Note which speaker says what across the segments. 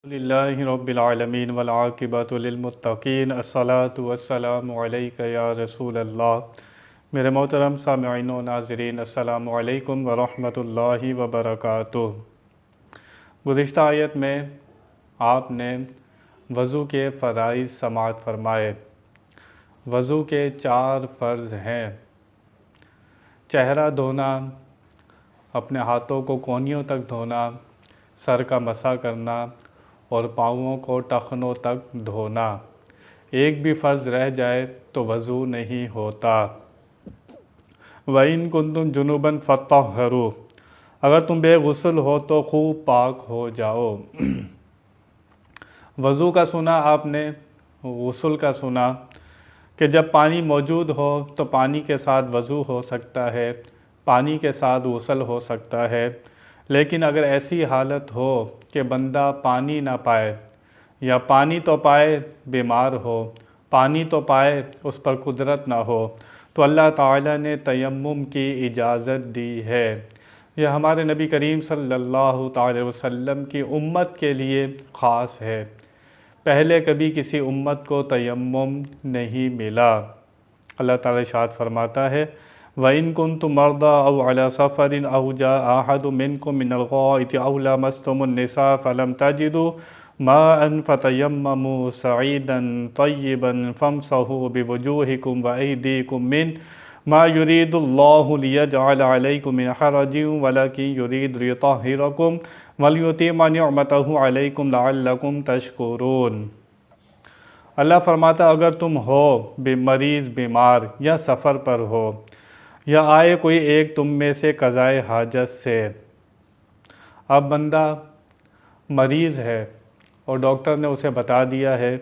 Speaker 1: लिल्लाहि रब्बिल आलमीन वल आक़िबतु लिल मुत्तक़ीन अस्सलातु वस्सलामु अलैका या रसूल अल्लाह। मेरे मोहतरम सामिईन व नाज़रीन, अस्सलामु अलैकुम व रहमतुल्लाहि व बरकातुहू। गुज़िश्ता आयत में आपने वज़ू के फ़राइज़ समाअत फ़रमाए। वज़ू के 4 फ़र्ज़ हैं। चेहरा धोना, अपने हाथों को कोहनियों तक धोना, सर का मसा करना और पाँवों को टखनों तक धोना। एक भी फ़र्ज़ रह जाए तो वज़ू नहीं होता। वइन कुंतुम जुनुबन फ़त्तहरू, अगर तुम बेगुस्ल हो तो खूब पाक हो जाओ। वज़ू का सुना आपने, गुस्ल का सुना कि जब पानी मौजूद हो तो पानी के साथ वज़ू हो सकता है, पानी के साथ गुस्ल हो सकता है। लेकिन अगर ऐसी हालत हो कि बंदा पानी ना पाए या पानी तो पाए बीमार हो, पानी तो पाए उस पर कुदरत ना हो, तो अल्लाह ताला ने तयम्मुम की इजाज़त दी है। यह हमारे नबी करीम सल्लल्लाहु अलैहि वसल्लम की उम्मत के लिए ख़ास है। पहले कभी किसी उम्मत को तयम्मुम नहीं मिला। अल्लाह ताला इरशाद फरमाता है, वइन कुन्तुम मर्दा औ अला सफ़रिन औ जाअ अहदुम मिनकुम मिनल गाइति औ लमस्तुमुन निसा फलम तजिदू माअन फतयम्ममू सईदन तय्यिबन फमसहू बिवुजूहिकुम व अयदीकुम मिन मा युरीदुल्लाहु लियजअल अलैकुम मिन हरजिन वलकिन युरीदु लियुत्तहिरकुम वलियुतिम्मा निअमतहू अलैकुम लअल्लकुम तशकुरून। अल्लाह फरमाता, अगर तुम हो मरीज़, बीमार या सफ़र पर हो, या आए कोई एक तुम में से क़ज़ाए हाजत से। अब बंदा मरीज़ है और डॉक्टर ने उसे बता दिया है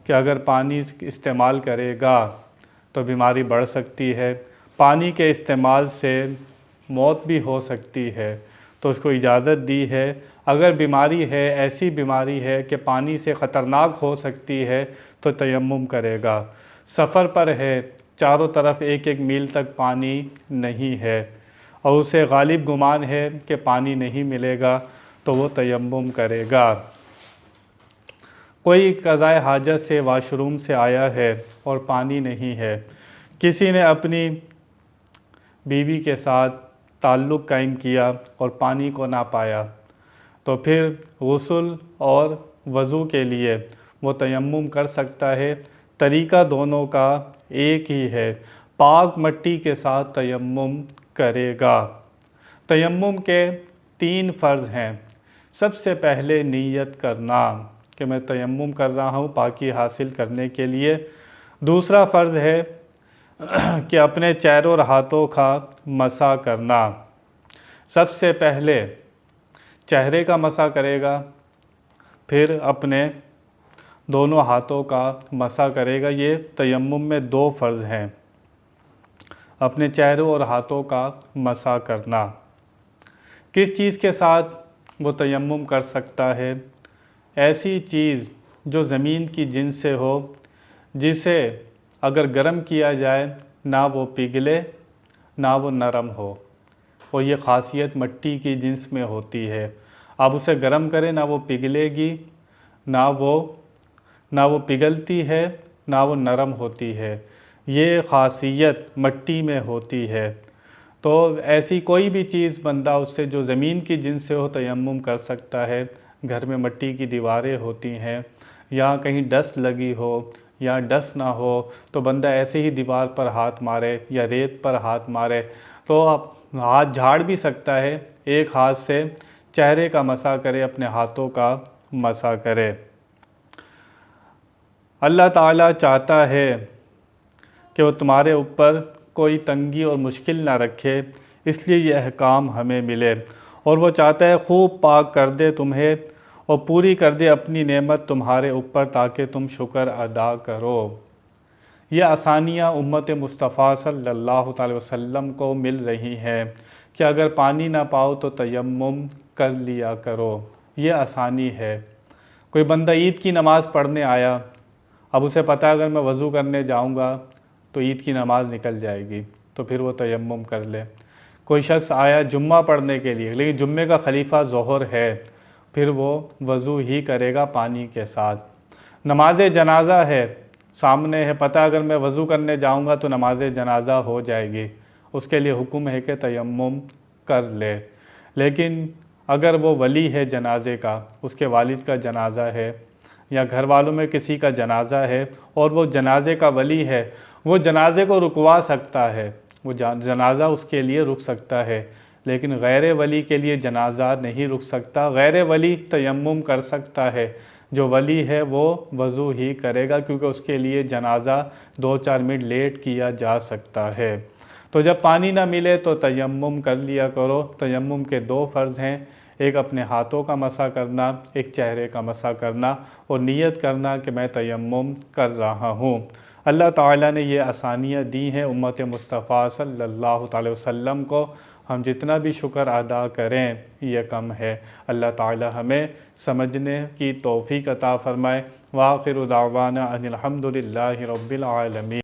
Speaker 1: कि अगर पानी इस्तेमाल करेगा तो बीमारी बढ़ सकती है, पानी के इस्तेमाल से मौत भी हो सकती है, तो उसको इजाज़त दी है। अगर बीमारी है, ऐसी बीमारी है कि पानी से ख़तरनाक हो सकती है, तो तयम्मुम करेगा। सफ़र पर है, चारों तरफ 1-1 मील तक पानी नहीं है और उसे गालिब गुमान है कि पानी नहीं मिलेगा, तो वो तयम्मुम करेगा। कोई क़ज़ाए हाजत से वाशरूम से आया है और पानी नहीं है, किसी ने अपनी बीवी के साथ ताल्लुक़ कायम किया और पानी को ना पाया, तो फिर गुस्ल और वज़ू के लिए वो तयम्मुम कर सकता है। तरीक़ा दोनों का एक ही है, पाक मट्टी के साथ तयम्मुम करेगा। तयम्मुम के 3 फ़र्ज़ हैं। सबसे पहले नीयत करना कि मैं तयम्मुम कर रहा हूँ पाकी हासिल करने के लिए। दूसरा फ़र्ज़ है कि अपने चेहरों और हाथों का मसा करना। सबसे पहले चेहरे का मसा करेगा, फिर अपने दोनों हाथों का मसा करेगा। ये तयम्मुम में 2 फ़र्ज़ हैं, अपने चेहरों और हाथों का मसा करना। किस चीज़ के साथ वो तयम्मुम कर सकता है? ऐसी चीज़ जो ज़मीन की जिन्स से हो, जिसे अगर गर्म किया जाए ना वो पिघले ना वो नरम हो, और ये ख़ासियत मट्टी की जिन्स में होती है। आप उसे गर्म करें, ना वो पिघलेगी, ना वो पिघलती है, ना वो नरम होती है। ये ख़ासियत मट्टी में होती है। तो ऐसी कोई भी चीज़ बंदा उससे जो ज़मीन की जिन्स से हो तयम्मुम कर सकता है। घर में मट्टी की दीवारें होती हैं, या कहीं डस्ट लगी हो या डस्ट ना हो, तो बंदा ऐसे ही दीवार पर हाथ मारे या रेत पर हाथ मारे, तो आप हाथ झाड़ भी सकता है। एक हाथ से चेहरे का मसा करे, अपने हाथों का मसा करे। अल्लाह ताला चाहता है कि वो तुम्हारे ऊपर कोई तंगी और मुश्किल ना रखे, इसलिए ये अहकाम हमें मिले। और वो चाहता है खूब पाक कर दे तुम्हें और पूरी कर दे अपनी नेमत तुम्हारे ऊपर, ताकि तुम शुक्र अदा करो। ये आसानियाँ उम्मत मुस्तफ़ा सल्लल्लाहु अलैहि वसल्लम को मिल रही हैं कि अगर पानी ना पाओ तो तयम्मुम कर लिया करो। ये आसानी है। कोई बंदा ईद की नमाज़ पढ़ने आया, अब उसे पता है अगर मैं वज़ू करने जाऊंगा तो ईद की नमाज़ निकल जाएगी, तो फिर वो तयम्मुम कर ले। कोई शख्स आया जुम्मा पढ़ने के लिए, लेकिन जुम्मे का खलीफा ज़ोहर है, फिर वो वज़ू ही करेगा पानी के साथ। नमाज जनाज़ा है, सामने है, पता अगर मैं वज़ू करने जाऊंगा तो नमाज जनाज़ा हो जाएगी, उसके लिए हुक्म है कि तयम्मुम कर ले। लेकिन अगर वो वली है जनाजे का, उसके वालिद का जनाज़ा है या घर वालों में किसी का जनाज़ा है और वो जनाजे का वली है, वो जनाजे को रुकवा सकता है, वो जनाज़ा उसके लिए रुक सकता है। लेकिन गैर वली के लिए जनाज़ा नहीं रुक सकता। गैर वली तयम्मुम कर सकता है, जो वली है वो वज़ू ही करेगा, क्योंकि उसके लिए जनाज़ा 2-4 मिनट लेट किया जा सकता है। तो जब पानी ना मिले तो तयम्मुम कर लिया करो। तयम्मुम के 2 फ़र्ज़ हैं, एक अपने हाथों का मसा करना, एक चेहरे का मसा करना, और नियत करना कि मैं तयम्मुम कर रहा हूँ। अल्लाह ताला ने ये आसानियाँ दी हैं उम्मत मुस्तफ़ा सल्लल्लाहु अलैहि वसल्लम को, हम जितना भी शुक्र अदा करें ये कम है। अल्लाह ताला हमें समझने की तौफ़ीक़ अता फ़रमाए। व आखिरु दावाना अनिल हम्दुलिल्लाहि रब्बिल आलमीन।